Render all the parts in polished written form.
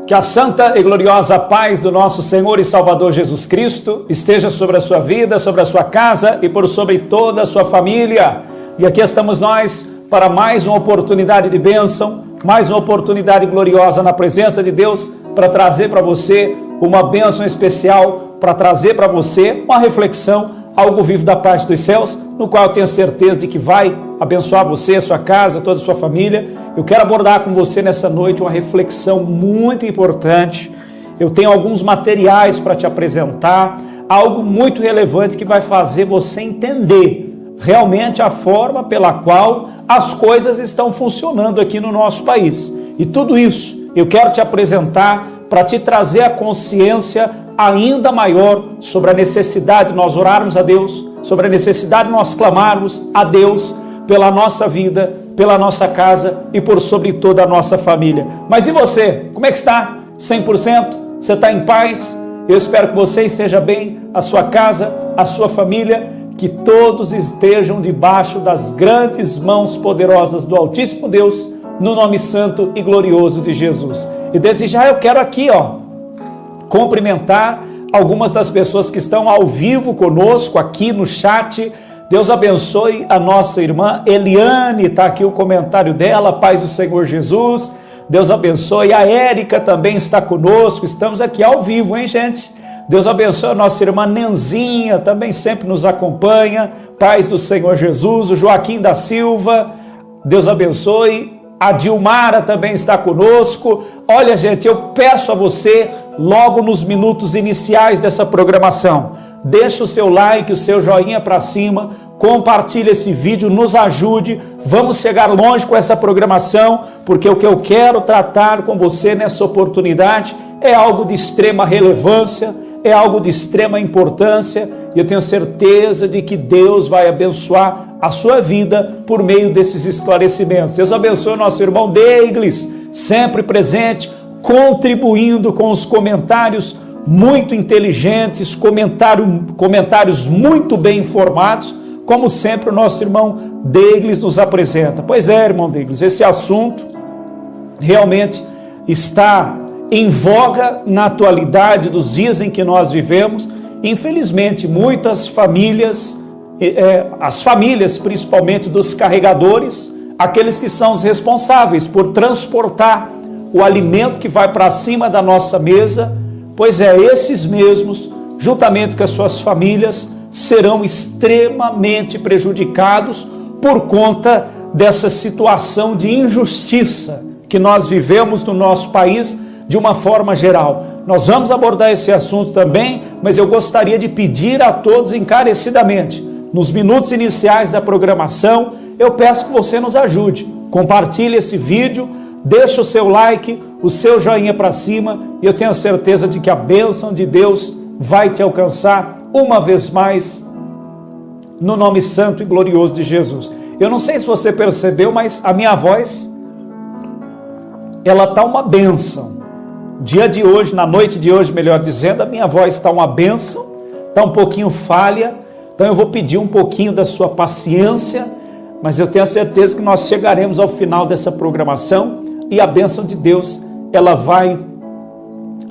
Que a santa e gloriosa paz do nosso Senhor e Salvador Jesus Cristo esteja sobre a sua vida, sobre a sua casa e por sobre toda a sua família. E aqui estamos nós para mais uma oportunidade de bênção, mais uma oportunidade gloriosa na presença de Deus para trazer para você uma bênção especial, para trazer para você uma reflexão, algo vivo da parte dos céus, no qual eu tenho certeza de que vai abençoar você, a sua casa, toda a sua família. Eu quero abordar com você nessa noite uma reflexão muito importante. Eu tenho alguns materiais para te apresentar, algo muito relevante que vai fazer você entender realmente a forma pela qual as coisas estão funcionando aqui no nosso país. E tudo isso eu quero te apresentar para te trazer a consciência ainda maior sobre a necessidade de nós orarmos a Deus, sobre a necessidade de nós clamarmos a Deus pela nossa vida, pela nossa casa e por sobre toda a nossa família. Mas e você? Como é que está? 100%? Você está em paz? Eu espero que você esteja bem, a sua casa, a sua família, que todos estejam debaixo das grandes mãos poderosas do Altíssimo Deus, no nome santo e glorioso de Jesus. E desde já eu quero aqui, cumprimentar algumas das pessoas que estão ao vivo conosco aqui no chat. Deus abençoe a nossa irmã Eliane, está aqui o comentário dela, paz do Senhor Jesus. Deus abençoe. A Érica também está conosco, estamos aqui ao vivo, hein, gente? Deus abençoe a nossa irmã Nenzinha, também sempre nos acompanha, paz do Senhor Jesus. O Joaquim da Silva, Deus abençoe. A Dilmara também está conosco. Olha, gente, eu peço a você, logo nos minutos iniciais dessa programação, deixa o seu like, o seu joinha para cima, compartilhe esse vídeo, nos ajude, vamos chegar longe com essa programação, porque o que eu quero tratar com você nessa oportunidade é algo de extrema relevância, é algo de extrema importância, e eu tenho certeza de que Deus vai abençoar a sua vida por meio desses esclarecimentos. Deus abençoe o nosso irmão Deiglis, sempre presente, contribuindo com os comentários muito inteligentes, comentários muito bem informados, como sempre o nosso irmão Deiglis nos apresenta. Pois é, irmão Deiglis, esse assunto realmente está em voga na atualidade dos dias em que nós vivemos. Infelizmente, muitas famílias, as famílias principalmente dos carregadores, aqueles que são os responsáveis por transportar o alimento que vai para cima da nossa mesa, pois esses mesmos, juntamente com as suas famílias, serão extremamente prejudicados por conta dessa situação de injustiça que nós vivemos no nosso país de uma forma geral. Nós vamos abordar esse assunto também, mas eu gostaria de pedir a todos encarecidamente, nos minutos iniciais da programação, eu peço que você nos ajude. Compartilhe esse vídeo, deixa o seu like, o seu joinha para cima, e eu tenho a certeza de que a bênção de Deus vai te alcançar uma vez mais, no nome santo e glorioso de Jesus. Eu não sei se você percebeu, mas a minha voz, ela está uma bênção. Dia de hoje, na noite de hoje, melhor dizendo, a minha voz está uma bênção, está um pouquinho falha, então eu vou pedir um pouquinho da sua paciência, mas eu tenho a certeza que nós chegaremos ao final dessa programação e a bênção de Deus, ela vai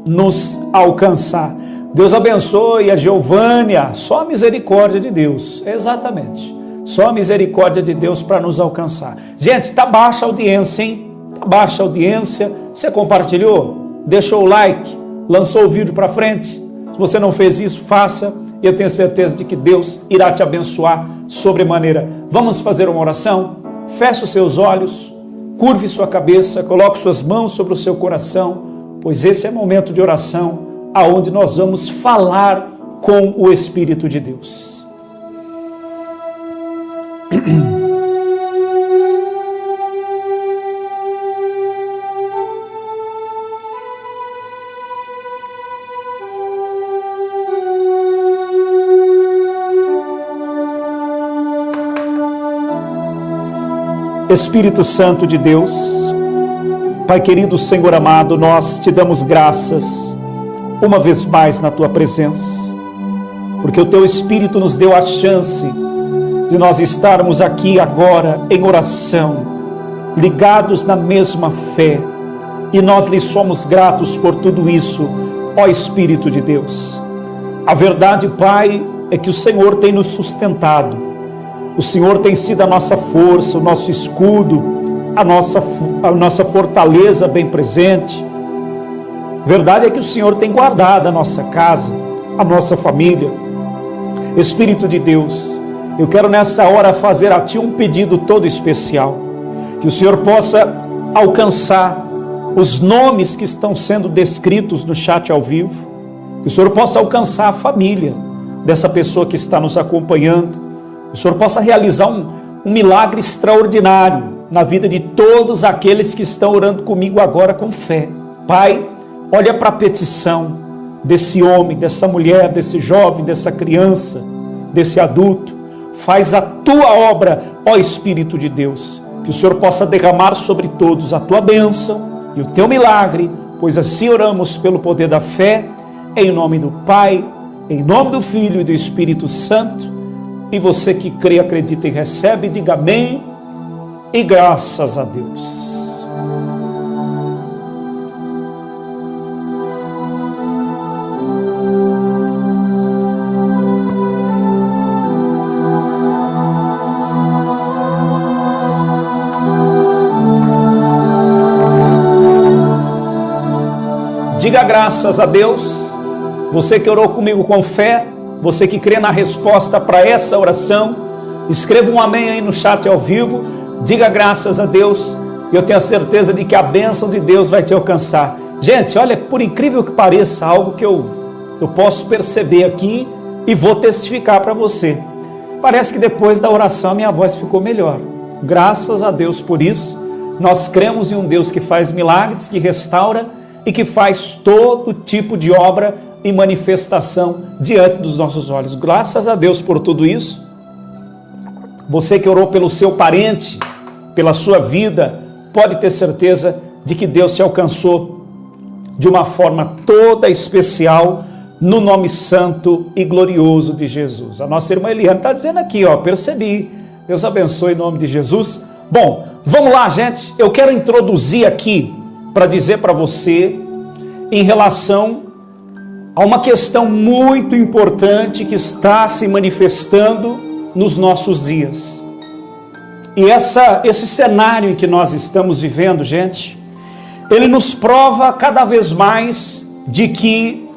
nos alcançar. Deus abençoe a Giovânia, só a misericórdia de Deus, exatamente, só a misericórdia de Deus para nos alcançar. Gente, está baixa a audiência, hein? Está baixa a audiência, você compartilhou? Deixou o like, lançou o vídeo para frente? Se você não fez isso, faça, e eu tenho certeza de que Deus irá te abençoar sobremaneira. Vamos fazer uma oração? Feche os seus olhos, curve sua cabeça, coloque suas mãos sobre o seu coração, pois esse é momento de oração, aonde nós vamos falar com o Espírito de Deus. Espírito Santo de Deus, Pai querido, Senhor amado, nós te damos graças uma vez mais na tua presença, porque o teu Espírito nos deu a chance de nós estarmos aqui agora em oração, ligados na mesma fé, e nós lhe somos gratos por tudo isso, ó Espírito de Deus. A verdade, Pai, é que o Senhor tem nos sustentado, o Senhor tem sido a nossa força, o nosso escudo, a nossa fortaleza bem presente. Verdade é que o Senhor tem guardado a nossa casa, a nossa família. Espírito de Deus, eu quero nessa hora fazer a Ti um pedido todo especial, que o Senhor possa alcançar os nomes que estão sendo descritos no chat ao vivo, que o Senhor possa alcançar a família dessa pessoa que está nos acompanhando, que o Senhor possa realizar um milagre extraordinário na vida de todos aqueles que estão orando comigo agora com fé. Pai, olha para a petição desse homem, dessa mulher, desse jovem, dessa criança, desse adulto. Faz a Tua obra, ó Espírito de Deus, que o Senhor possa derramar sobre todos a Tua bênção e o Teu milagre, pois assim oramos pelo poder da fé, em nome do Pai, em nome do Filho e do Espírito Santo. E você que crê, acredita e recebe, diga amém e graças a Deus. Diga graças a Deus, você que orou comigo com fé, você que crê na resposta para essa oração, escreva um amém aí no chat ao vivo, diga graças a Deus, e eu tenho a certeza de que a bênção de Deus vai te alcançar. Gente, olha, por incrível que pareça, algo que eu posso perceber aqui e vou testificar para você. Parece que depois da oração a minha voz ficou melhor. Graças a Deus por isso. Nós cremos em um Deus que faz milagres, que restaura e que faz todo tipo de obra e manifestação diante dos nossos olhos. Graças a Deus por tudo isso. Você que orou pelo seu parente, pela sua vida, pode ter certeza de que Deus te alcançou de uma forma toda especial, no nome santo e glorioso de Jesus. A nossa irmã Eliane está dizendo aqui, ó, percebi. Deus abençoe em nome de Jesus. Bom, vamos lá, gente. Eu quero introduzir aqui para dizer para você em relação a uma questão muito importante que está se manifestando nos nossos dias. E esse cenário em que nós estamos vivendo, gente, ele nos prova cada vez mais de que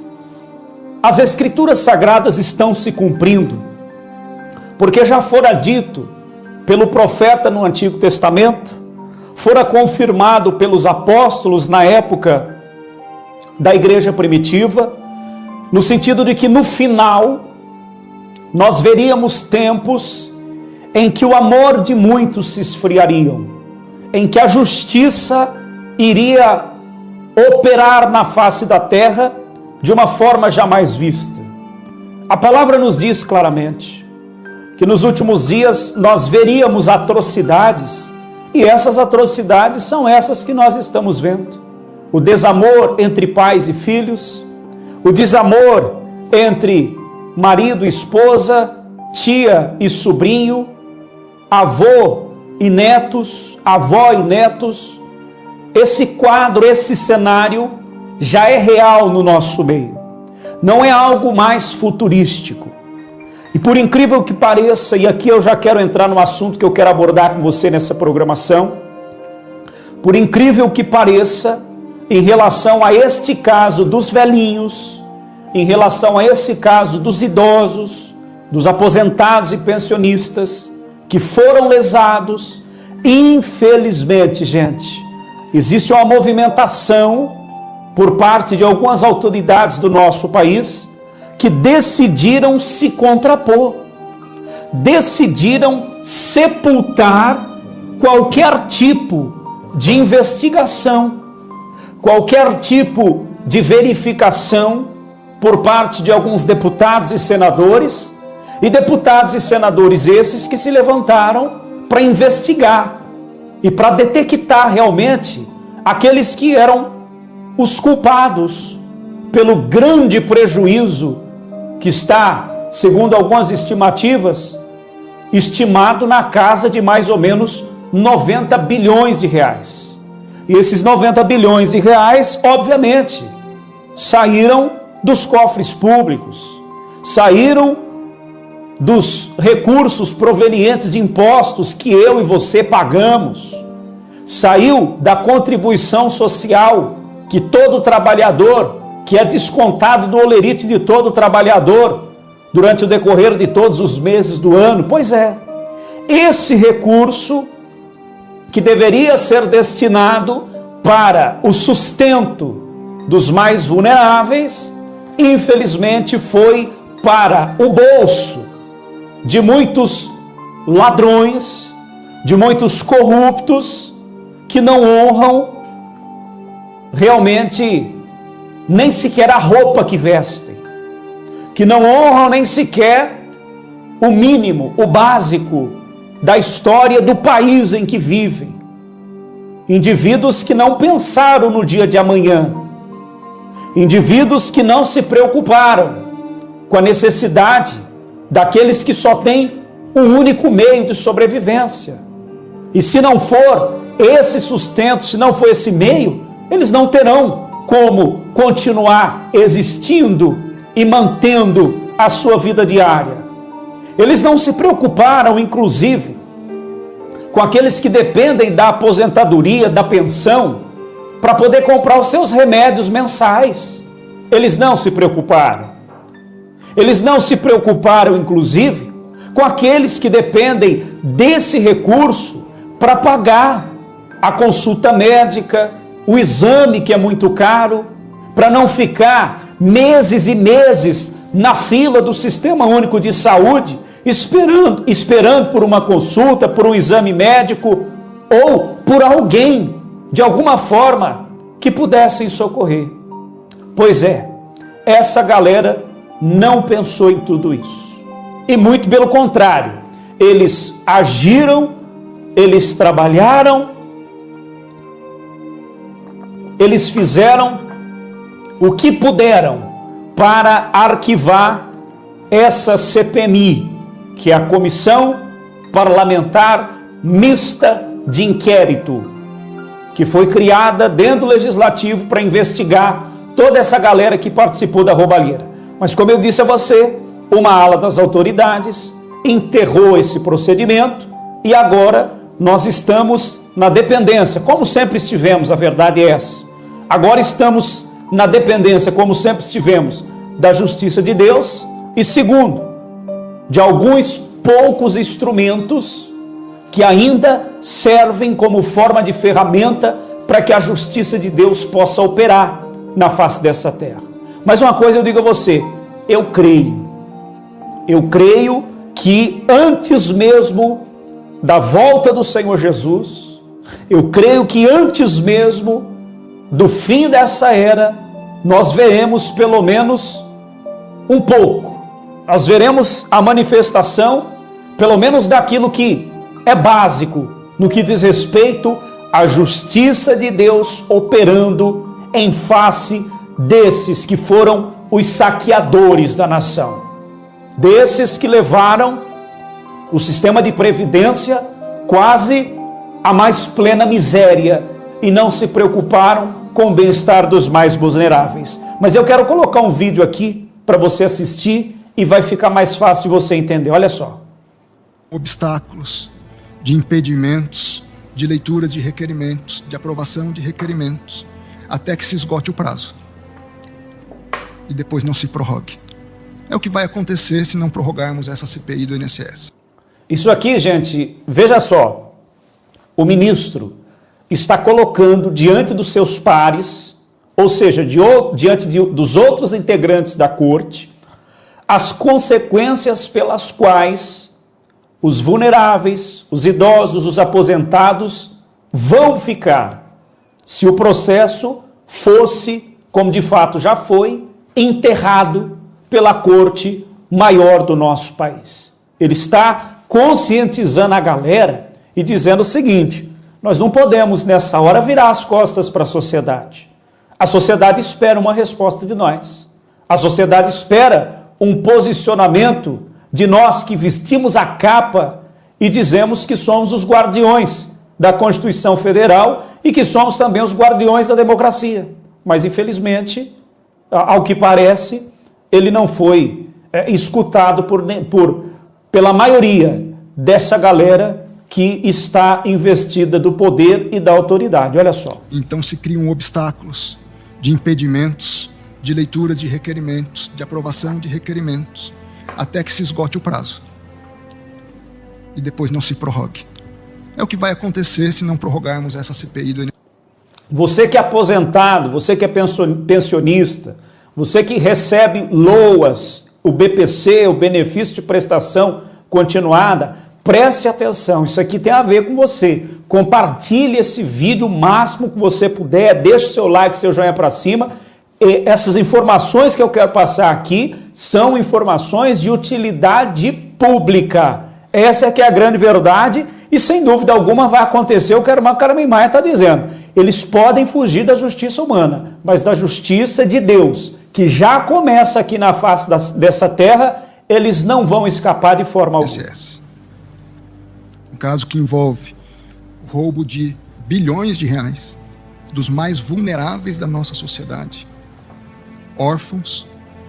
as Escrituras Sagradas estão se cumprindo, porque já fora dito pelo profeta no Antigo Testamento, fora confirmado pelos apóstolos na época da igreja primitiva, no sentido de que no final nós veríamos tempos em que o amor de muitos se esfriariam, em que a justiça iria operar na face da terra de uma forma jamais vista. A palavra nos diz claramente que nos últimos dias nós veríamos atrocidades, e essas atrocidades são essas que nós estamos vendo. O desamor entre pais e filhos, o desamor entre marido e esposa, tia e sobrinho, avô e netos, avó e netos. Esse quadro, esse cenário já é real no nosso meio. Não é algo mais futurístico. E por incrível que pareça, e aqui eu já quero entrar no assunto que eu quero abordar com você nessa programação, por incrível que pareça, em relação a este caso dos velhinhos, em relação a esse caso dos idosos, dos aposentados e pensionistas, que foram lesados, infelizmente, gente, existe uma movimentação por parte de algumas autoridades do nosso país que decidiram se contrapor, decidiram sepultar qualquer tipo de investigação, qualquer tipo de verificação por parte de alguns deputados e senadores esses que se levantaram para investigar e para detectar realmente aqueles que eram os culpados pelo grande prejuízo que está, segundo algumas estimativas, estimado na casa de mais ou menos 90 bilhões de reais. E esses 90 bilhões de reais, obviamente, saíram dos cofres públicos, saíram dos recursos provenientes de impostos que eu e você pagamos, saiu da contribuição social que todo trabalhador, que é descontado do holerite de todo trabalhador durante o decorrer de todos os meses do ano. Pois é, esse recurso que deveria ser destinado para o sustento dos mais vulneráveis, infelizmente foi para o bolso de muitos ladrões, de muitos corruptos, que não honram realmente nem sequer a roupa que vestem, que não honram nem sequer o mínimo, o básico da história do país em que vivem. Indivíduos que não pensaram no dia de amanhã, indivíduos que não se preocuparam com a necessidade daqueles que só têm um único meio de sobrevivência. E se não for esse sustento, se não for esse meio, eles não terão como continuar existindo e mantendo a sua vida diária. Eles não se preocuparam, inclusive, com aqueles que dependem da aposentadoria, da pensão, para poder comprar os seus remédios mensais. Eles não se preocuparam. Eles não se preocuparam, inclusive, com aqueles que dependem desse recurso para pagar a consulta médica, o exame que é muito caro, para não ficar meses e meses na fila do Sistema Único de Saúde, esperando por uma consulta, por um exame médico, ou por alguém, de alguma forma, que pudessem socorrer. Pois é, essa galera não pensou em tudo isso. E muito pelo contrário, eles agiram, eles trabalharam, eles fizeram o que puderam para arquivar essa CPMI, que é a Comissão Parlamentar Mista de Inquérito, que foi criada dentro do Legislativo para investigar toda essa galera que participou da roubalheira. Mas como eu disse a você, uma ala das autoridades enterrou esse procedimento e agora nós estamos na dependência, como sempre estivemos, a verdade é essa. Agora estamos na dependência, como sempre estivemos, da justiça de Deus e, segundo, de alguns poucos instrumentos que ainda servem como forma de ferramenta para que a justiça de Deus possa operar na face dessa terra. Mas uma coisa eu digo a você, eu creio que antes mesmo da volta do Senhor Jesus, eu creio que antes mesmo do fim dessa era, nós veremos pelo menos um pouco, nós veremos a manifestação, pelo menos daquilo que é básico, no que diz respeito à justiça de Deus operando em face desses que foram os saqueadores da nação, desses que levaram o sistema de previdência quase à mais plena miséria e não se preocuparam com o bem-estar dos mais vulneráveis. Mas eu quero colocar um vídeo aqui para você assistir e vai ficar mais fácil de você entender. Olha só. Obstáculos, de impedimentos, de leituras de requerimentos, de aprovação de requerimentos, até que se esgote o prazo. E depois não se prorrogue. É o que vai acontecer se não prorrogarmos essa CPI do INSS. Isso aqui, gente, veja só. O ministro está colocando diante dos seus pares, ou seja, diante dos outros integrantes da corte, as consequências pelas quais os vulneráveis, os idosos, os aposentados vão ficar se o processo fosse, como de fato já foi, enterrado pela corte maior do nosso país. Ele está conscientizando a galera e dizendo o seguinte: nós não podemos nessa hora virar as costas para a sociedade. A sociedade espera uma resposta de nós. A sociedade espera um posicionamento de nós que vestimos a capa e dizemos que somos os guardiões da Constituição Federal e que somos também os guardiões da democracia. Mas, infelizmente, ao que parece, ele não foi escutado pela maioria dessa galera que está investida do poder e da autoridade. Olha só. Então se criam obstáculos de impedimentos, de leituras de requerimentos, de aprovação de requerimentos, até que se esgote o prazo. E depois não se prorrogue. É o que vai acontecer se não prorrogarmos essa CPI do INSS. Você que é aposentado, você que é pensionista, você que recebe LOAS, o BPC, o benefício de prestação continuada, preste atenção, isso aqui tem a ver com você. Compartilhe esse vídeo o máximo que você puder, deixe o seu like, seu joinha para cima. E essas informações que eu quero passar aqui são informações de utilidade pública. Essa é que é a grande verdade e sem dúvida alguma vai acontecer o que a irmã Carmen Maia está dizendo. Eles podem fugir da justiça humana, mas da justiça de Deus, que já começa aqui na face dessa terra, eles não vão escapar de forma alguma. Um caso que envolve o roubo de bilhões de reais dos mais vulneráveis da nossa sociedade. Órfãos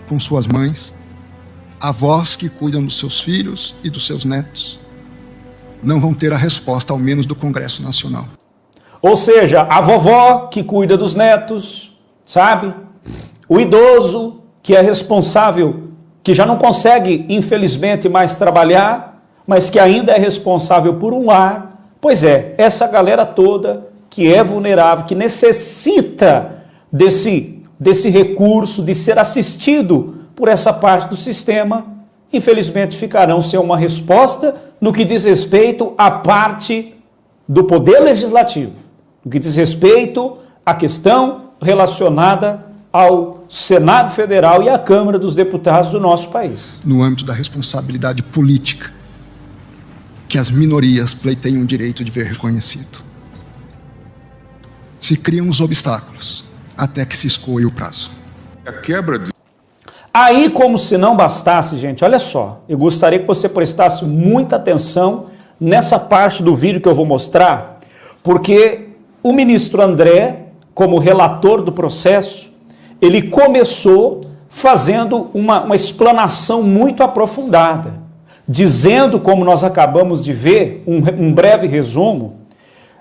com suas mães, avós que cuidam dos seus filhos e dos seus netos, não vão ter a resposta, ao menos do Congresso Nacional. Ou seja, a vovó que cuida dos netos, sabe? O idoso que é responsável, que já não consegue, infelizmente, mais trabalhar, mas que ainda é responsável por um lar. Pois é, essa galera toda que é vulnerável, que necessita desse recurso, de ser assistido por essa parte do sistema, infelizmente ficarão sem uma resposta no que diz respeito à parte do Poder Legislativo, no que diz respeito à questão relacionada ao Senado Federal e à Câmara dos Deputados do nosso país. No âmbito da responsabilidade política, que as minorias pleiteiam o direito de ver reconhecido. Se criam os obstáculos, até que se escoe o prazo. A quebra de... Aí, como se não bastasse, gente, olha só, eu gostaria que você prestasse muita atenção nessa parte do vídeo que eu vou mostrar, porque o ministro André, como relator do processo, ele começou fazendo uma explanação muito aprofundada, dizendo, como nós acabamos de ver, um breve resumo,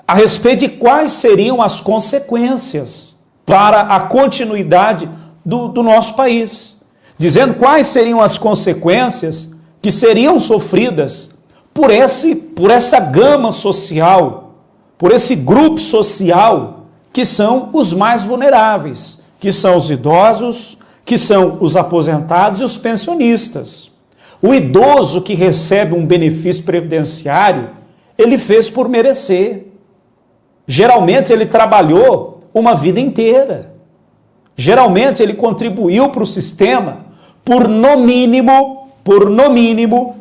a respeito de quais seriam as consequências para a continuidade do nosso país. Dizendo quais seriam as consequências que seriam sofridas por essa gama social, por esse grupo social que são os mais vulneráveis, que são os idosos, que são os aposentados e os pensionistas. O idoso que recebe um benefício previdenciário, ele fez por merecer. Geralmente ele trabalhou uma vida inteira. Geralmente ele contribuiu para o sistema por no mínimo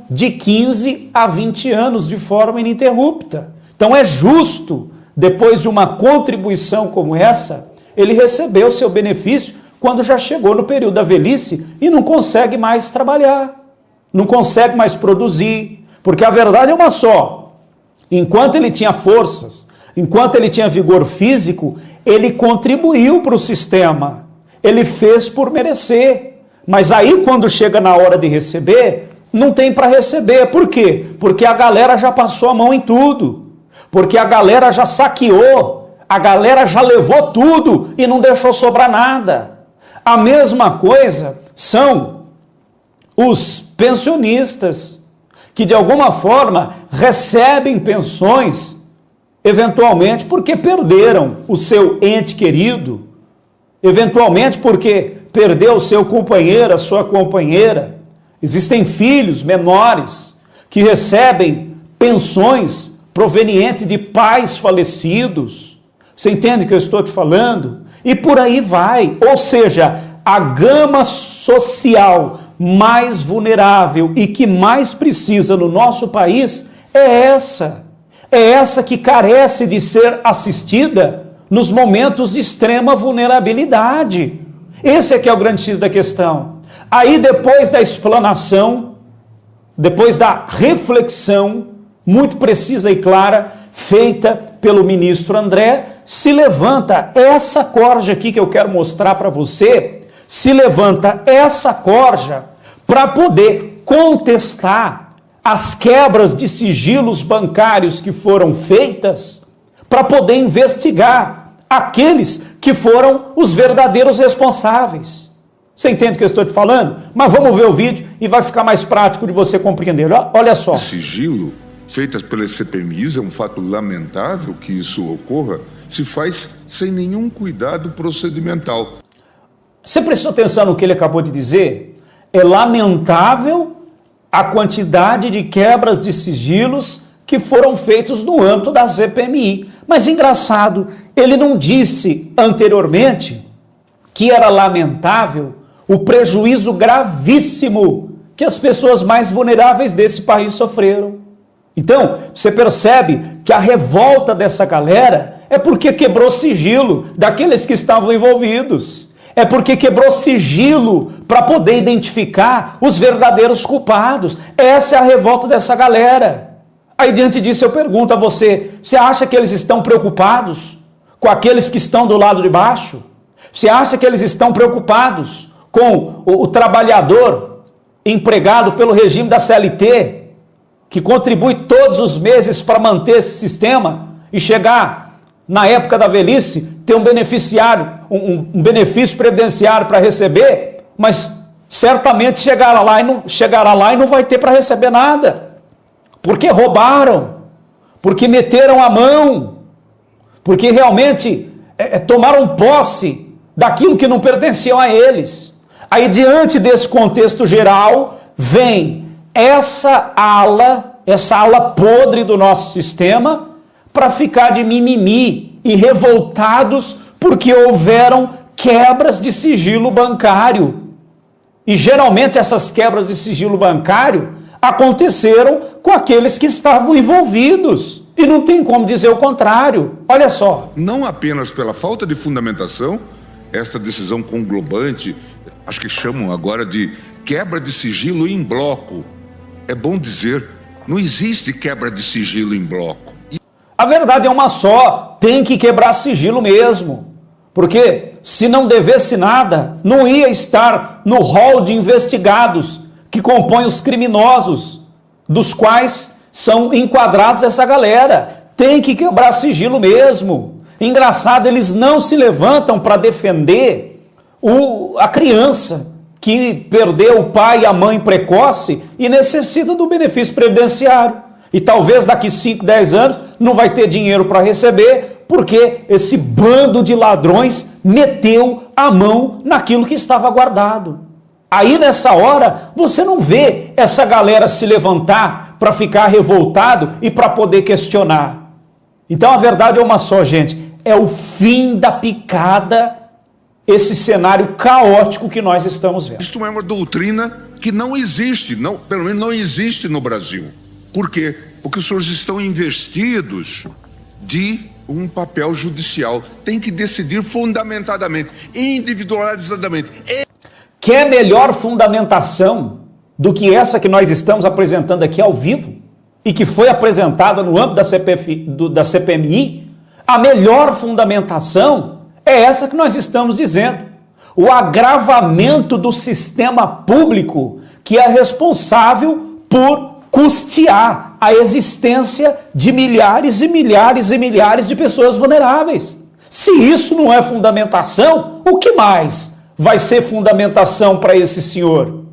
de 15 a 20 anos de forma ininterrupta. Então é justo, depois de uma contribuição como essa, ele receber o seu benefício quando já chegou no período da velhice e não consegue mais trabalhar, não consegue mais produzir, porque a verdade é uma só. Enquanto ele tinha forças, enquanto ele tinha vigor físico, ele contribuiu para o sistema, ele fez por merecer. Mas aí, quando chega na hora de receber, não tem para receber. Por quê? Porque a galera já passou a mão em tudo. Porque a galera já saqueou. A galera já levou tudo e não deixou sobrar nada. A mesma coisa são os pensionistas, que de alguma forma recebem pensões, eventualmente porque perderam o seu ente querido, eventualmente porque perdeu o seu companheiro, a sua companheira. Existem filhos menores que recebem pensões provenientes de pais falecidos. Você entende o que eu estou te falando? E por aí vai. Ou seja, a gama social mais vulnerável e que mais precisa no nosso país é essa. É essa que carece de ser assistida nos momentos de extrema vulnerabilidade. Esse é que é o grande X da questão. Aí, depois da explanação, depois da reflexão muito precisa e clara, feita pelo ministro André, se levanta essa corja aqui que eu quero mostrar para você, se levanta essa corja para poder contestar as quebras de sigilos bancários que foram feitas, para poder investigar aqueles que foram os verdadeiros responsáveis. Você entende o que eu estou te falando? Mas vamos ver o vídeo e vai ficar mais prático de você compreender. Olha só. Sigilo feitas pelas CPMIs, é um fato lamentável que isso ocorra, se faz sem nenhum cuidado procedimental. Você prestou atenção no que ele acabou de dizer? É lamentável a quantidade de quebras de sigilos que foram feitos no âmbito da CPMI. Mas engraçado, ele não disse anteriormente que era lamentável o prejuízo gravíssimo que as pessoas mais vulneráveis desse país sofreram. Então, você percebe que a revolta dessa galera é porque quebrou sigilo daqueles que estavam envolvidos. É porque quebrou sigilo para poder identificar os verdadeiros culpados. Essa é a revolta dessa galera. Aí, diante disso, eu pergunto a você, você acha que eles estão preocupados com aqueles que estão do lado de baixo? Você acha que eles estão preocupados com o trabalhador empregado pelo regime da CLT, que contribui todos os meses para manter esse sistema e chegar na época da velhice, ter um beneficiário, um benefício previdenciário para receber, mas certamente chegará lá e não vai ter para receber nada, porque roubaram, porque meteram a mão, porque realmente tomaram posse daquilo que não pertenciam a eles. Aí, diante desse contexto geral, vem essa ala podre do nosso sistema para ficar de mimimi e revoltados porque houveram quebras de sigilo bancário. E geralmente essas quebras de sigilo bancário aconteceram com aqueles que estavam envolvidos. E não tem como dizer o contrário. Olha só. Não apenas pela falta de fundamentação, essa decisão conglobante, acho que chamam agora de quebra de sigilo em bloco. É bom dizer, não existe quebra de sigilo em bloco. A verdade é uma só, tem que quebrar sigilo mesmo. Porque se não devesse nada, não ia estar no rol de investigados que compõem os criminosos, dos quais são enquadrados essa galera. Tem que quebrar sigilo mesmo. Engraçado, eles não se levantam para defender a criança que perdeu o pai e a mãe precoce e necessita do benefício previdenciário. E talvez daqui 5, 10 anos não vai ter dinheiro para receber, porque esse bando de ladrões meteu a mão naquilo que estava guardado. Aí nessa hora você não vê essa galera se levantar para ficar revoltado e para poder questionar. Então a verdade é uma só, gente, é o fim da picada, esse cenário caótico que nós estamos vendo. Isto é uma doutrina que não existe, pelo menos não existe no Brasil. Por quê? Porque os senhores estão investidos de um papel judicial. Tem que decidir fundamentadamente, individualizadamente. Quer melhor fundamentação do que essa que nós estamos apresentando aqui ao vivo e que foi apresentada no âmbito da CPMI? A melhor fundamentação é essa que nós estamos dizendo. O agravamento do sistema público que é responsável por custear a existência de milhares e milhares e milhares de pessoas vulneráveis. Se isso não é fundamentação, o que mais vai ser fundamentação para esse senhor?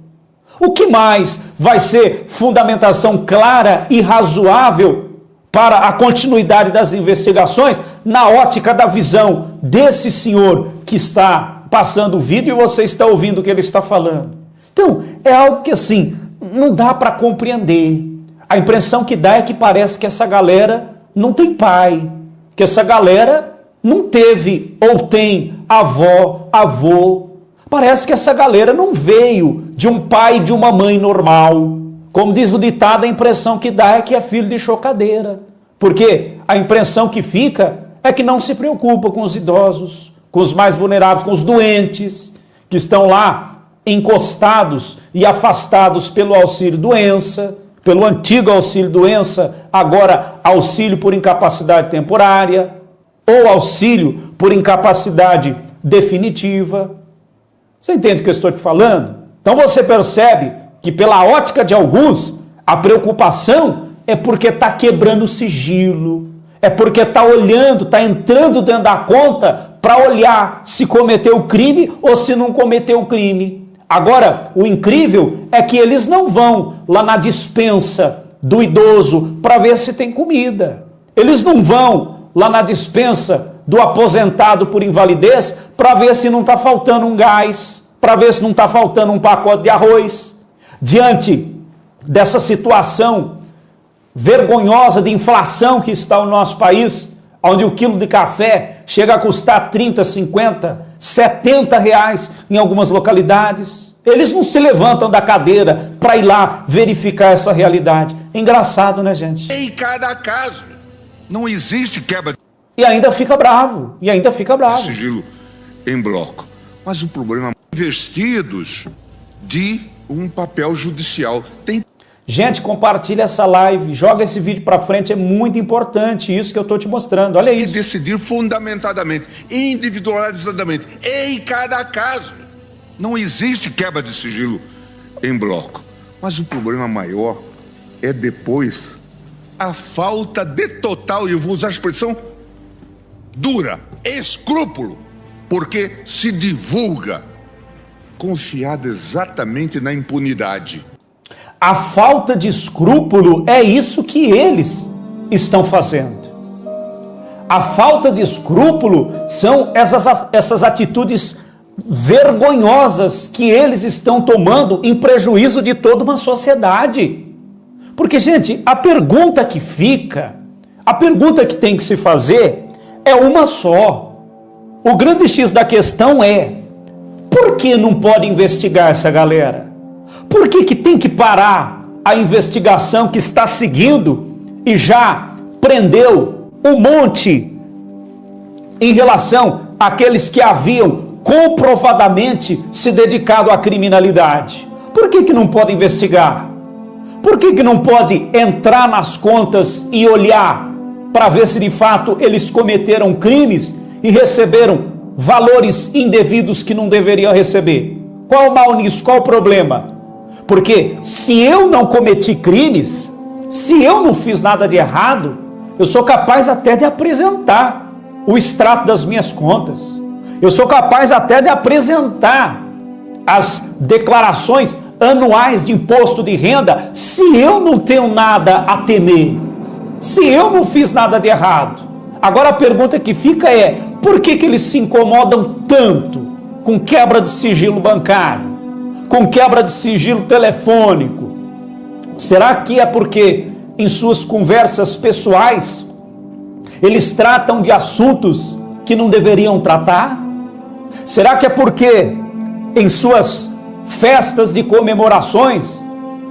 O que mais vai ser fundamentação clara e razoável para a continuidade das investigações na ótica da visão desse senhor que está passando o vídeo e você está ouvindo o que ele está falando? Então, é algo que assim, não dá para compreender. A impressão que dá é que parece que essa galera não tem pai, que essa galera não teve ou tem avó, avô. Parece que essa galera não veio de um pai e de uma mãe normal. Como diz o ditado, a impressão que dá é que é filho de chocadeira. Porque a impressão que fica é que não se preocupa com os idosos, com os mais vulneráveis, com os doentes, que estão lá encostados e afastados pelo auxílio-doença, pelo antigo auxílio-doença, agora auxílio por incapacidade temporária, ou auxílio por incapacidade definitiva. Você entende o que eu estou te falando? Então você percebe que pela ótica de alguns, a preocupação é porque está quebrando o sigilo, é porque está olhando, está entrando dentro da conta para olhar se cometeu crime ou se não cometeu crime. Agora, o incrível é que eles não vão lá na despensa do idoso para ver se tem comida. Eles não vão lá na despensa do aposentado por invalidez para ver se não está faltando um gás, para ver se não está faltando um pacote de arroz. Diante dessa situação vergonhosa de inflação que está no nosso país, onde o quilo de café chega a custar 30, 50, 70 reais em algumas localidades, eles não se levantam da cadeira para ir lá verificar essa realidade. É engraçado, né, gente? Em cada caso. Não existe quebra de E ainda fica bravo, sigilo em bloco. Mas o problema é investidos de um papel judicial. Gente, compartilha essa live, joga esse vídeo para frente, é muito importante isso que eu estou te mostrando, olha isso. E decidir fundamentadamente, individualizadamente, em cada caso. Não existe quebra de sigilo em bloco. Mas o problema maior é depois a falta de total, e eu vou usar a expressão dura, escrúpulo, porque se divulga, confiado exatamente na impunidade. A falta de escrúpulo é isso que eles estão fazendo. A falta de escrúpulo são essas atitudes vergonhosas que eles estão tomando em prejuízo de toda uma sociedade. Porque, gente, a pergunta que fica, a pergunta que tem que se fazer é uma só. O grande X da questão é: por que não pode investigar essa galera? Por que tem que parar a investigação que está seguindo e já prendeu um monte em relação àqueles que haviam comprovadamente se dedicado à criminalidade? Por que não pode investigar? Por que não pode entrar nas contas e olhar para ver se de fato eles cometeram crimes e receberam valores indevidos que não deveriam receber? Qual o mal nisso? Qual o problema? Porque se eu não cometi crimes, se eu não fiz nada de errado, eu sou capaz até de apresentar o extrato das minhas contas. Eu sou capaz até de apresentar as declarações anuais de imposto de renda, se eu não tenho nada a temer, se eu não fiz nada de errado. Agora a pergunta que fica é: por que eles se incomodam tanto com quebra de sigilo bancário, com quebra de sigilo telefônico? Será que é porque em suas conversas pessoais eles tratam de assuntos que não deveriam tratar? Será que é porque em suas festas de comemorações,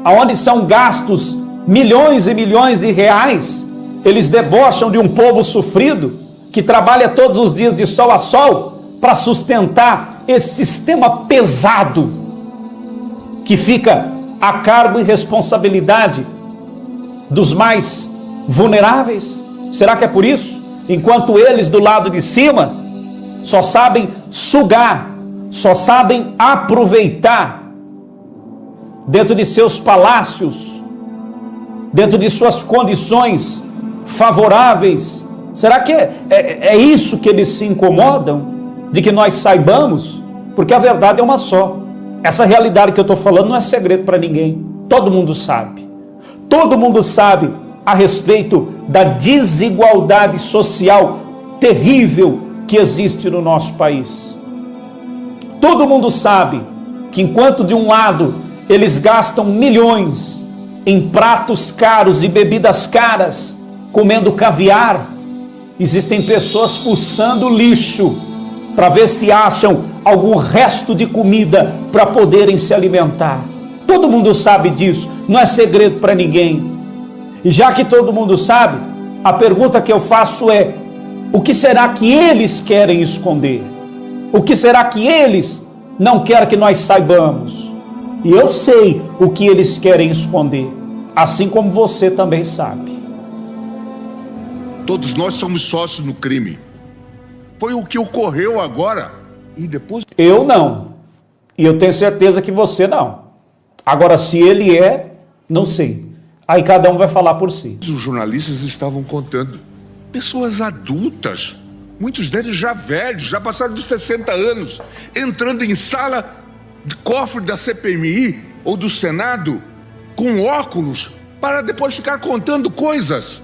aonde são gastos milhões e milhões de reais, eles debocham de um povo sofrido que trabalha todos os dias de sol a sol para sustentar esse sistema pesado que fica a cargo e responsabilidade dos mais vulneráveis? Será que é por isso? Enquanto eles do lado de cima só sabem sugar, só sabem aproveitar dentro de seus palácios, dentro de suas condições favoráveis. Será que é isso que eles se incomodam? De que nós saibamos? Porque a verdade é uma só. Essa realidade que eu estou falando não é segredo para ninguém. Todo mundo sabe. Todo mundo sabe a respeito da desigualdade social terrível que existe no nosso país. Todo mundo sabe que enquanto de um lado eles gastam milhões em pratos caros e bebidas caras, comendo caviar, existem pessoas fuçando lixo para ver se acham algum resto de comida para poderem se alimentar. Todo mundo sabe disso, não é segredo para ninguém. E já que todo mundo sabe, a pergunta que eu faço é: o que será que eles querem esconder? O que será que eles não querem que nós saibamos? E eu sei o que eles querem esconder. assim como você também sabe. Todos nós somos sócios no crime. Foi o que ocorreu agora. E depois... Eu não. E eu tenho certeza que você não. Agora, se ele é, não sei. Aí cada um vai falar por si. Os jornalistas estavam contando. Pessoas adultas, muitos deles já velhos, já passaram dos 60 anos, entrando em sala de cofre da CPMI ou do Senado com óculos para depois ficar contando coisas.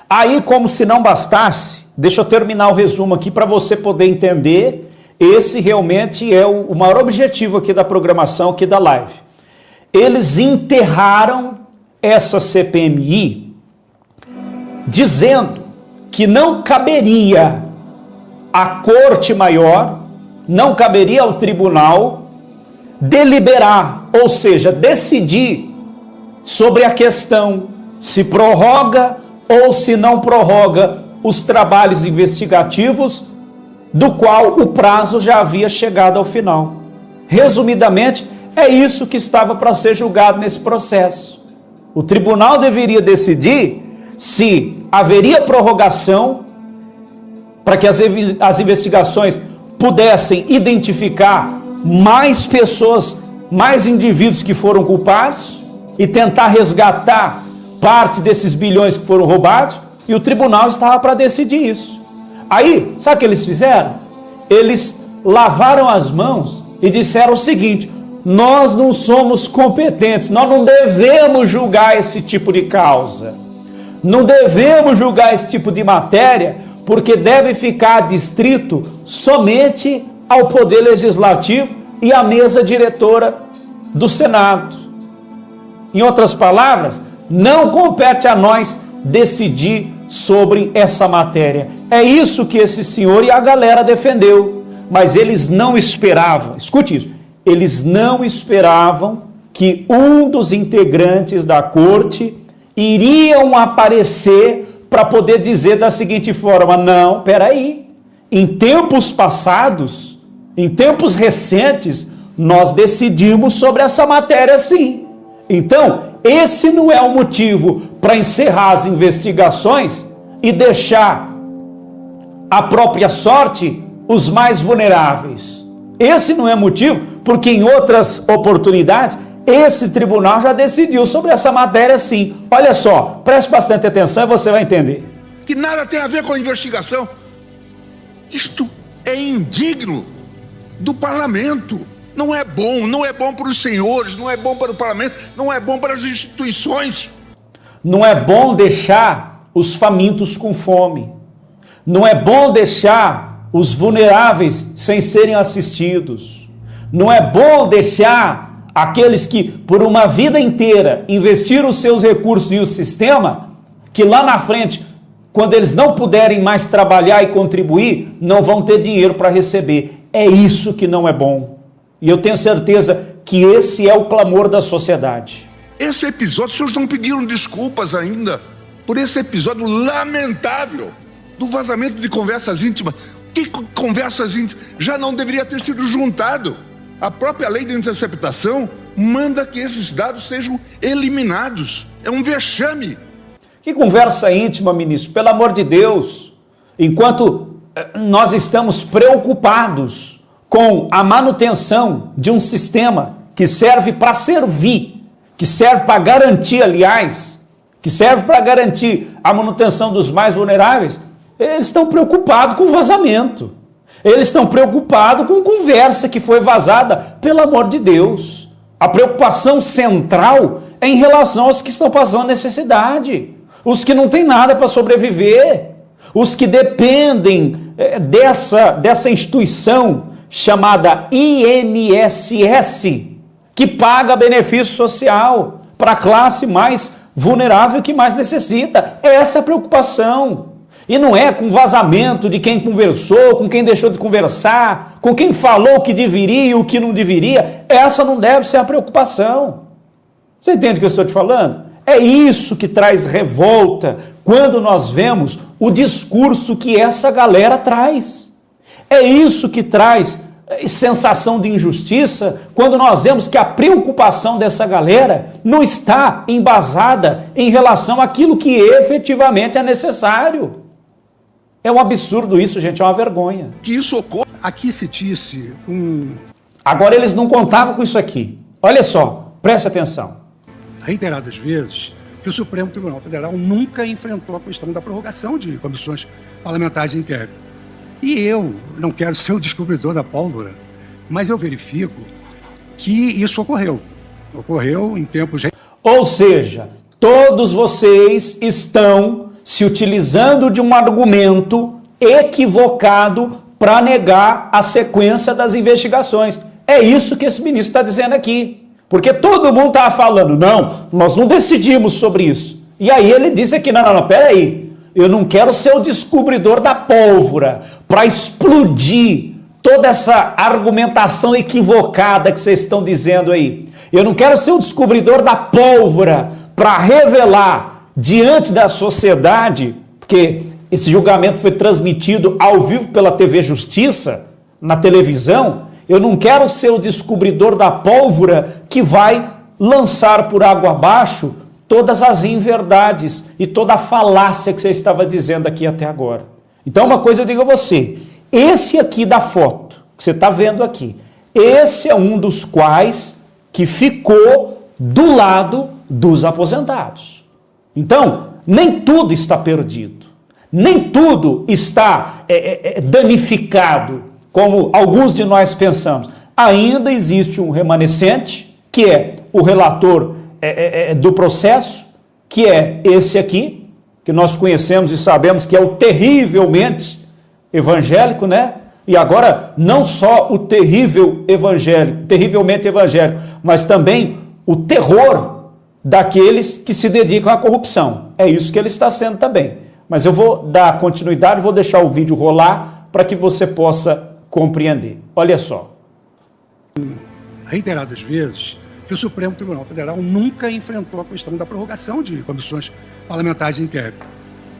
Aí, como se não bastasse, deixa eu terminar o resumo aqui para você poder entender. Esse realmente é o maior objetivo aqui da programação, aqui da live. Eles enterraram essa CPMI dizendo que não caberia à Corte Maior, não caberia ao tribunal deliberar, ou seja, decidir sobre a questão se prorroga ou se não prorroga os trabalhos investigativos, do qual o prazo já havia chegado ao final. Resumidamente, é isso que estava para ser julgado nesse processo. O tribunal deveria decidir se haveria prorrogação para que as investigações pudessem identificar mais pessoas, mais indivíduos que foram culpados e tentar resgatar parte desses bilhões que foram roubados, e o tribunal estava para decidir isso. Aí, sabe o que eles fizeram? Eles lavaram as mãos e disseram o seguinte: nós não somos competentes, nós não devemos julgar esse tipo de causa, não devemos julgar esse tipo de matéria, porque deve ficar adstrito somente ao Poder Legislativo e à mesa diretora do Senado. Em outras palavras, não compete a nós decidir sobre essa matéria. É isso que esse senhor e a galera defendeu, mas eles não esperavam, escute isso, eles não esperavam que um dos integrantes da corte iriam aparecer para poder dizer da seguinte forma: não, peraí, em tempos passados, em tempos recentes, nós decidimos sobre essa matéria sim. Então, esse não é o motivo para encerrar as investigações e deixar a própria sorte os mais vulneráveis. Esse não é motivo, porque em outras oportunidades, esse tribunal já decidiu sobre essa matéria sim. Olha só, preste bastante atenção e você vai entender. Que nada tem a ver com a investigação. Isto é indigno do parlamento. Não é bom para os senhores, não é bom para o parlamento, não é bom para as instituições. Não é bom deixar os famintos com fome. Não é bom deixar os vulneráveis sem serem assistidos. Não é bom deixar aqueles que por uma vida inteira investiram os seus recursos e o sistema, que lá na frente, quando eles não puderem mais trabalhar e contribuir, não vão ter dinheiro para receber. É isso que não é bom. E eu tenho certeza que esse é o clamor da sociedade. Esse episódio, os senhores não pediram desculpas ainda por esse episódio lamentável do vazamento de conversas íntimas. Que conversas íntimas? Já não deveria ter sido juntado. A própria lei de interceptação manda que esses dados sejam eliminados. É um vexame. Que conversa íntima, ministro? Pelo amor de Deus. Enquanto nós estamos preocupados com a manutenção de um sistema que serve para servir, que serve para garantir, aliás, que serve para garantir a manutenção dos mais vulneráveis, eles estão preocupados com o vazamento. Eles estão preocupados com conversa que foi vazada, pelo amor de Deus. A preocupação central é em relação aos que estão passando necessidade, os que não têm nada para sobreviver, os que dependem dessa instituição chamada INSS, que paga benefício social para a classe mais vulnerável que mais necessita. Essa é a preocupação. E não é com vazamento de quem conversou, com quem deixou de conversar, com quem falou o que deveria e o que não deveria. Essa não deve ser a preocupação. Você entende o que eu estou te falando? É isso que traz revolta quando nós vemos o discurso que essa galera traz. É isso que traz sensação de injustiça quando nós vemos que a preocupação dessa galera não está embasada em relação àquilo que efetivamente é necessário. É um absurdo isso, gente, é uma vergonha. Que isso ocorra. Aqui se disse Agora eles não contavam com isso aqui. Olha só, preste atenção. reiteradas vezes que o Supremo Tribunal Federal nunca enfrentou a questão da prorrogação de comissões parlamentares de inquérito. E eu não quero ser o descobridor da pólvora, mas eu verifico que isso ocorreu. Ocorreu em tempos... Ou seja, todos vocês estão se utilizando de um argumento equivocado para negar a sequência das investigações. É isso que esse ministro está dizendo aqui. Porque todo mundo estava falando, não, nós não decidimos sobre isso. E aí ele disse aqui, não, peraí, eu não quero ser o descobridor da pólvora para explodir toda essa argumentação equivocada que vocês estão dizendo aí. Eu não quero ser o descobridor da pólvora para revelar diante da sociedade, porque esse julgamento foi transmitido ao vivo pela TV Justiça, na televisão. Eu não quero ser o descobridor da pólvora que vai lançar por água abaixo todas as inverdades e toda a falácia que você estava dizendo aqui até agora. Então uma coisa eu digo a você, esse aqui da foto, que você está vendo aqui, esse é um dos quais que ficou do lado dos aposentados. Então, nem tudo está perdido, nem tudo está danificado, como alguns de nós pensamos. Ainda existe um remanescente, que é o relator do processo, que é esse aqui, que nós conhecemos e sabemos que é o terrivelmente evangélico, né? E agora, não só o terrivelmente evangélico, mas também o terror daqueles que se dedicam à corrupção. É isso que ele está sendo também. Mas eu vou dar continuidade, vou deixar o vídeo rolar para que você possa compreender. Olha só. Reiteradas vezes que o Supremo Tribunal Federal nunca enfrentou a questão da prorrogação de comissões parlamentares de inquérito.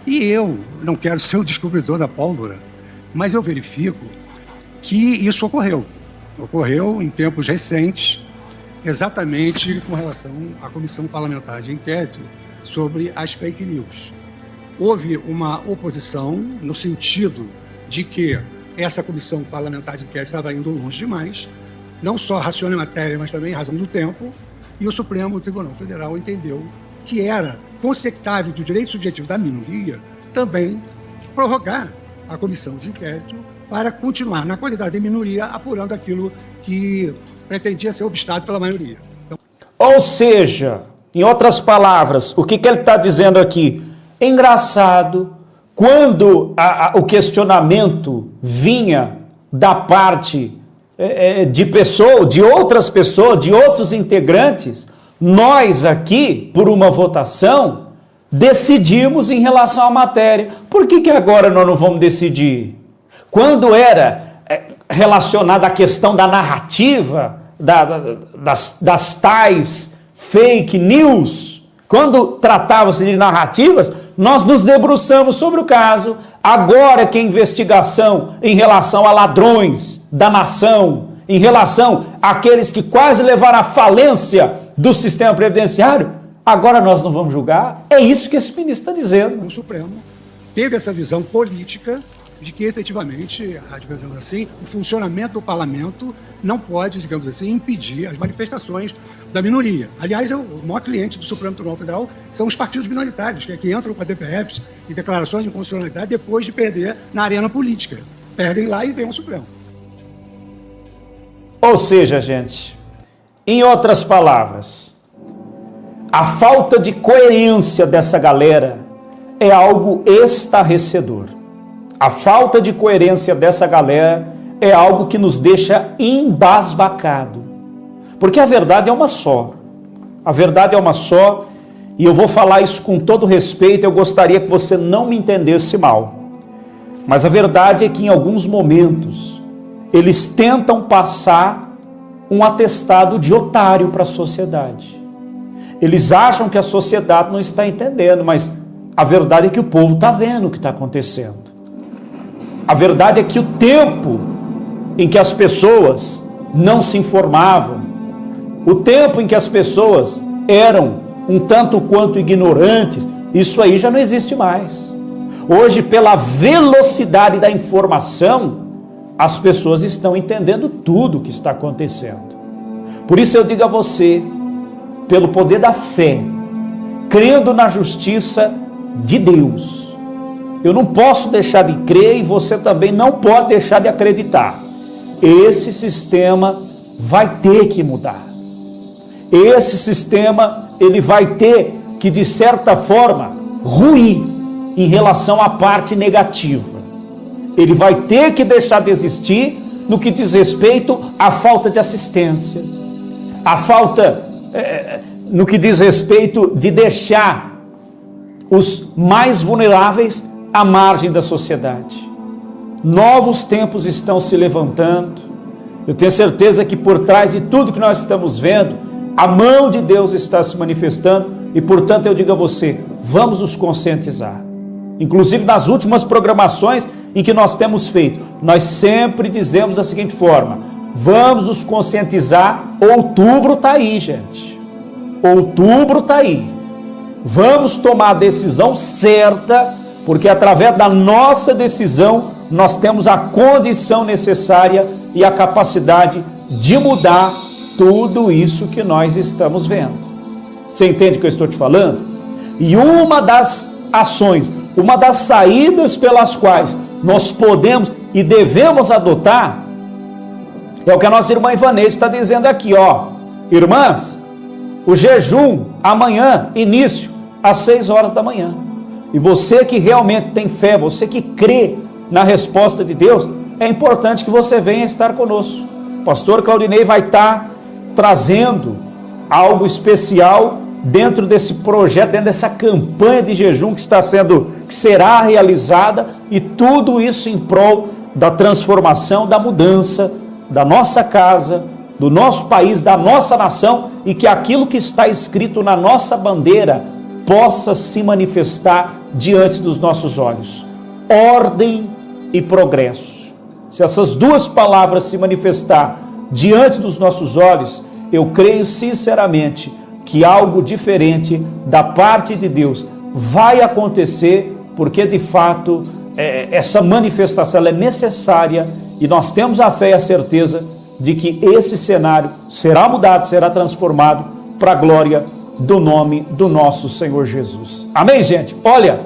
E eu não quero ser o descobridor da pólvora, mas eu verifico que isso ocorreu. Ocorreu em tempos recentes, exatamente com relação à Comissão Parlamentar de Inquérito sobre as fake news. Houve uma oposição no sentido de que essa Comissão Parlamentar de Inquérito estava indo longe demais, não só raciona em matéria, mas também em razão do tempo, e o Supremo Tribunal Federal entendeu que era consectável do direito subjetivo da minoria também prorrogar a comissão de inquérito para continuar, na qualidade de minoria, apurando aquilo que pretendia ser obstado pela maioria. Então... Ou seja, em outras palavras, o que ele está dizendo aqui? Engraçado, quando o questionamento vinha da parte de outras pessoas, de outros integrantes, nós aqui, por uma votação, decidimos em relação à matéria. Por que agora nós não vamos decidir? Quando era relacionada à questão da narrativa, das tais fake news, quando tratava-se de narrativas, nós nos debruçamos sobre o caso. Agora que a investigação em relação a ladrões da nação, em relação àqueles que quase levaram à falência do sistema previdenciário, agora nós não vamos julgar? É isso que esse ministro está dizendo. O Supremo teve essa visão política de que, efetivamente, digamos assim, o funcionamento do parlamento não pode, digamos assim, impedir as manifestações da minoria. Aliás, o maior cliente do Supremo Tribunal Federal são os partidos minoritários, que entram com a DPFs e declarações de inconstitucionalidade depois de perder na arena política. Perdem lá e vêm ao Supremo. Ou seja, gente, em outras palavras, a falta de coerência dessa galera é algo estarrecedor. A falta de coerência dessa galera é algo que nos deixa embasbacado. Porque a verdade é uma só. A verdade é uma só, e eu vou falar isso com todo respeito, eu gostaria que você não me entendesse mal. Mas a verdade é que em alguns momentos eles tentam passar um atestado de otário para a sociedade. Eles acham que a sociedade não está entendendo, mas a verdade é que o povo está vendo o que está acontecendo. A verdade é que o tempo em que as pessoas não se informavam, o tempo em que as pessoas eram um tanto quanto ignorantes, isso aí já não existe mais. Hoje, pela velocidade da informação, as pessoas estão entendendo tudo o que está acontecendo. Por isso eu digo a você, pelo poder da fé, crendo na justiça de Deus, eu não posso deixar de crer e você também não pode deixar de acreditar. Esse sistema vai ter que mudar. Esse sistema, ele vai ter que, de certa forma, ruir em relação à parte negativa. Ele vai ter que deixar de existir no que diz respeito à falta de assistência, a falta, no que diz respeito de deixar os mais vulneráveis à margem da sociedade. Novos tempos estão se levantando. Eu tenho certeza que por trás de tudo que nós estamos vendo, a mão de Deus está se manifestando e, portanto, eu digo a você, vamos nos conscientizar. Inclusive nas últimas programações em que nós temos feito, nós sempre dizemos da seguinte forma: vamos nos conscientizar, outubro está aí, gente. Outubro está aí. Vamos tomar a decisão certa, porque através da nossa decisão, nós temos a condição necessária e a capacidade de mudar tudo isso que nós estamos vendo. Você entende o que eu estou te falando? E uma das ações, uma das saídas pelas quais nós podemos e devemos adotar, é o que a nossa irmã Ivanete está dizendo aqui, ó. Irmãs, o jejum amanhã, início, às 6 horas da manhã. E você que realmente tem fé, você que crê na resposta de Deus, é importante que você venha estar conosco. O pastor Claudinei vai estar trazendo algo especial dentro desse projeto, dentro dessa campanha de jejum que será realizada, e tudo isso em prol da transformação, da mudança da nossa casa, do nosso país, da nossa nação, e que aquilo que está escrito na nossa bandeira possa se manifestar diante dos nossos olhos. Ordem e progresso. Se essas duas palavras se manifestar diante dos nossos olhos, eu creio sinceramente que algo diferente da parte de Deus vai acontecer, porque de fato essa manifestação é necessária, e nós temos a fé e a certeza de que esse cenário será mudado, será transformado para a glória do nome do nosso Senhor Jesus. Amém, gente? Olha,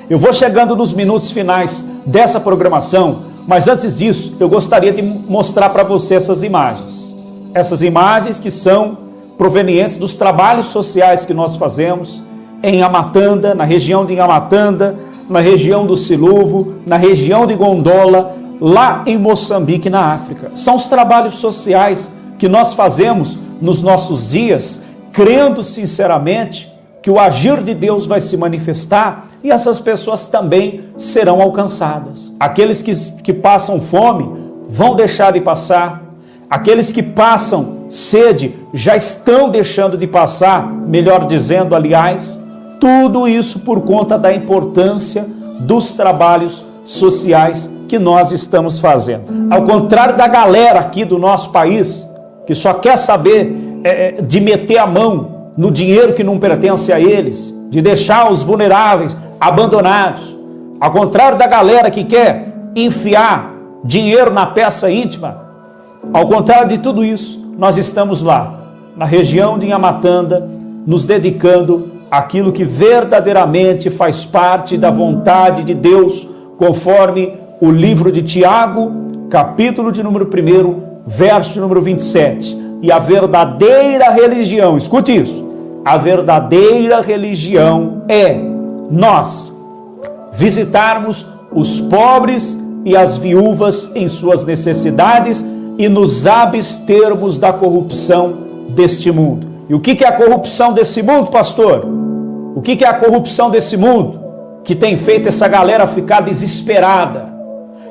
eu vou chegando nos minutos finais dessa programação, mas antes disso, eu gostaria de mostrar para você essas imagens. Essas imagens que são provenientes dos trabalhos sociais que nós fazemos em Amatanda, na região de Amatanda, na região do Siluvo, na região de Gondola, lá em Moçambique, na África. São os trabalhos sociais que nós fazemos nos nossos dias, crendo sinceramente que o agir de Deus vai se manifestar e essas pessoas também serão alcançadas. Aqueles que passam fome vão deixar de passar, aqueles que passam sede já estão deixando de passar, melhor dizendo, aliás, tudo isso por conta da importância dos trabalhos sociais que nós estamos fazendo. Ao contrário da galera aqui do nosso país, que só quer saber de meter a mão no dinheiro que não pertence a eles, de deixar os vulneráveis abandonados, ao contrário da galera que quer enfiar dinheiro na peça íntima, ao contrário de tudo isso, nós estamos lá, na região de Amatanda, nos dedicando àquilo que verdadeiramente faz parte da vontade de Deus, conforme o livro de Tiago, capítulo de número 1, verso de número 27. E a verdadeira religião, escute isso, a verdadeira religião é nós visitarmos os pobres e as viúvas em suas necessidades e nos abstermos da corrupção deste mundo. E o que é a corrupção desse mundo, pastor? O que é a corrupção desse mundo? Que tem feito essa galera ficar desesperada,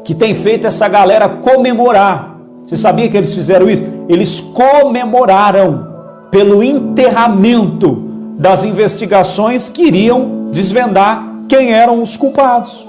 que tem feito essa galera comemorar. Você sabia que eles fizeram isso? Eles comemoraram pelo enterramento das investigações que iriam desvendar quem eram os culpados.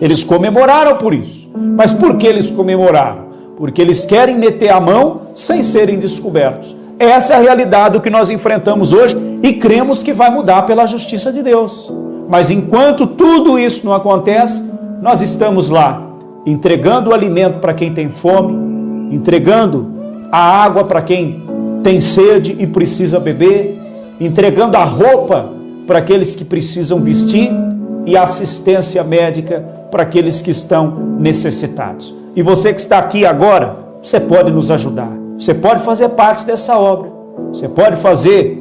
Eles comemoraram por isso. Mas por que eles comemoraram? Porque eles querem meter a mão sem serem descobertos. Essa é a realidade do que nós enfrentamos hoje e cremos que vai mudar pela justiça de Deus. Mas enquanto tudo isso não acontece, nós estamos lá, entregando o alimento para quem tem fome, entregando a água para quem tem sede e precisa beber, entregando a roupa para aqueles que precisam vestir e a assistência médica para aqueles que estão necessitados. E você que está aqui agora, você pode nos ajudar, você pode fazer parte dessa obra, você pode fazer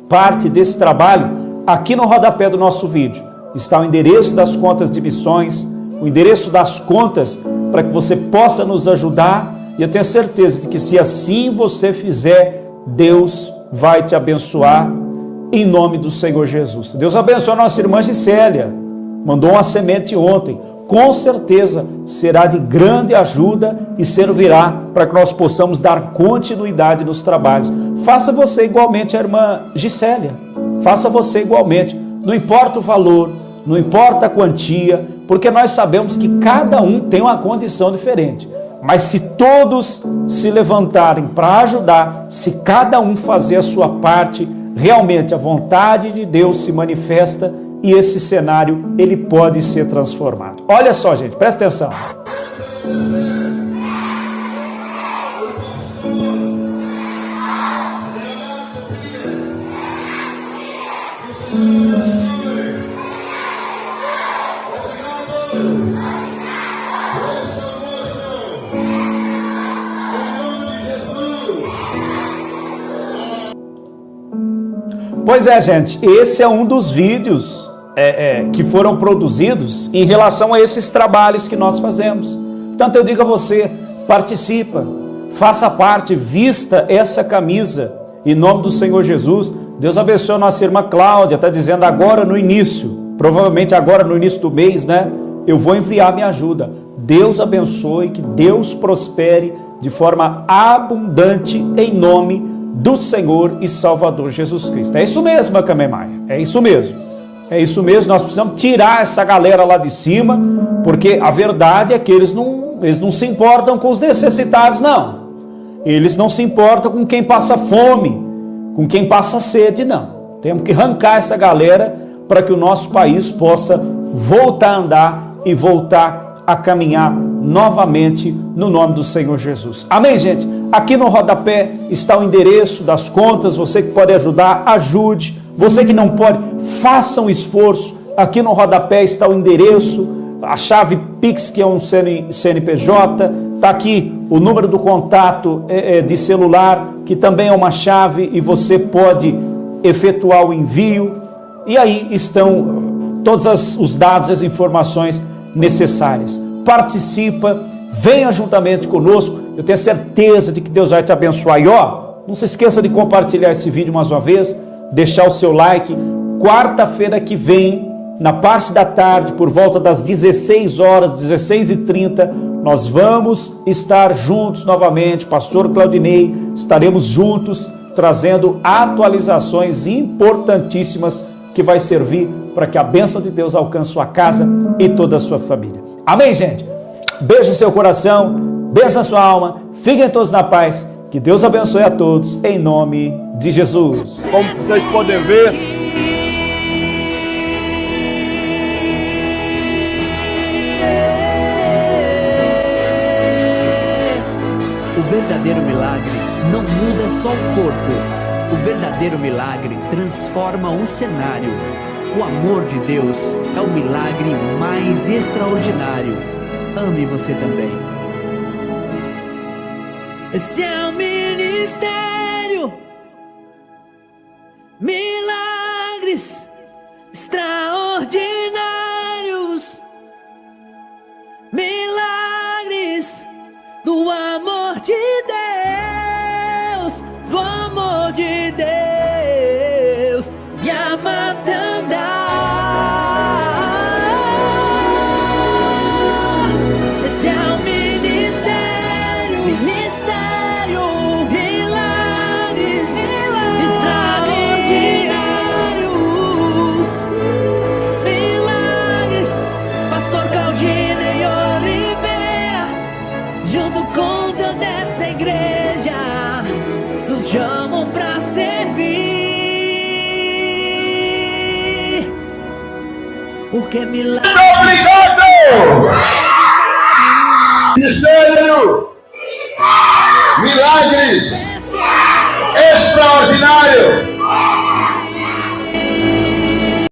parte desse trabalho. Aqui no rodapé do nosso vídeo está o endereço das contas de missões, o endereço das contas para que você possa nos ajudar, e eu tenho certeza de que se assim você fizer, Deus vai te abençoar em nome do Senhor Jesus. Deus abençoe a nossa irmã Gisélia, mandou uma semente ontem, com certeza será de grande ajuda e servirá para que nós possamos dar continuidade nos trabalhos. Faça você igualmente a irmã Gisélia, faça você igualmente, não importa o valor, não importa a quantia, porque nós sabemos que cada um tem uma condição diferente. Mas se todos se levantarem para ajudar, se cada um fazer a sua parte, realmente a vontade de Deus se manifesta e esse cenário ele pode ser transformado. Olha só, gente, presta atenção. Pois é, gente, esse é um dos vídeos que foram produzidos em relação a esses trabalhos que nós fazemos. Portanto, eu digo a você, participa, faça parte, vista essa camisa, em nome do Senhor Jesus. Deus abençoe a nossa irmã Cláudia, está dizendo agora no início, provavelmente agora no início do mês, né? Eu vou enviar minha ajuda. Deus abençoe, que Deus prospere de forma abundante em nome do Senhor e Salvador Jesus Cristo. É isso mesmo, Macamé Maia, é isso mesmo. É isso mesmo, nós precisamos tirar essa galera lá de cima, porque a verdade é que eles não se importam com os necessitados, não. Eles não se importam com quem passa fome, com quem passa sede, não. Temos que arrancar essa galera para que o nosso país possa voltar a andar e voltar a caminhar novamente no nome do Senhor Jesus. Amém, gente? Aqui no rodapé está o endereço das contas, você que pode ajudar, ajude. Você que não pode, faça um esforço. Aqui no rodapé está o endereço, a chave Pix, que é um CNPJ, está aqui o número do contato de celular, que também é uma chave e você pode efetuar o envio. E aí estão todos os dados, as informações necessárias. Participa, venha juntamente conosco, eu tenho certeza de que Deus vai te abençoar. E não se esqueça de compartilhar esse vídeo mais uma vez, deixar o seu like. Quarta-feira que vem, na parte da tarde, por volta das 16 horas, 16h30, nós vamos estar juntos novamente, pastor Claudinei, estaremos juntos, trazendo atualizações importantíssimas que vai servir para que a bênção de Deus alcance sua casa e toda a sua família. Amém, gente? Beijo no seu coração, beijo na sua alma, fiquem todos na paz, que Deus abençoe a todos, em nome de Jesus. Como vocês podem ver, o verdadeiro milagre não muda só o corpo. O verdadeiro milagre transforma o cenário. O amor de Deus é o milagre mais extraordinário. Ame você também. Esse é o ministério. Milagres extraordinários. Milagres do amor de Deus. Do amor de Deus. Yamatanda. Esse é o ministério. Ministério. Milagres extraordinários. Milagres. Pastor Claudinei Oliveira. chamo pra servir, porque milagre. Obrigado! Ministério! Milagres! Extraordinário!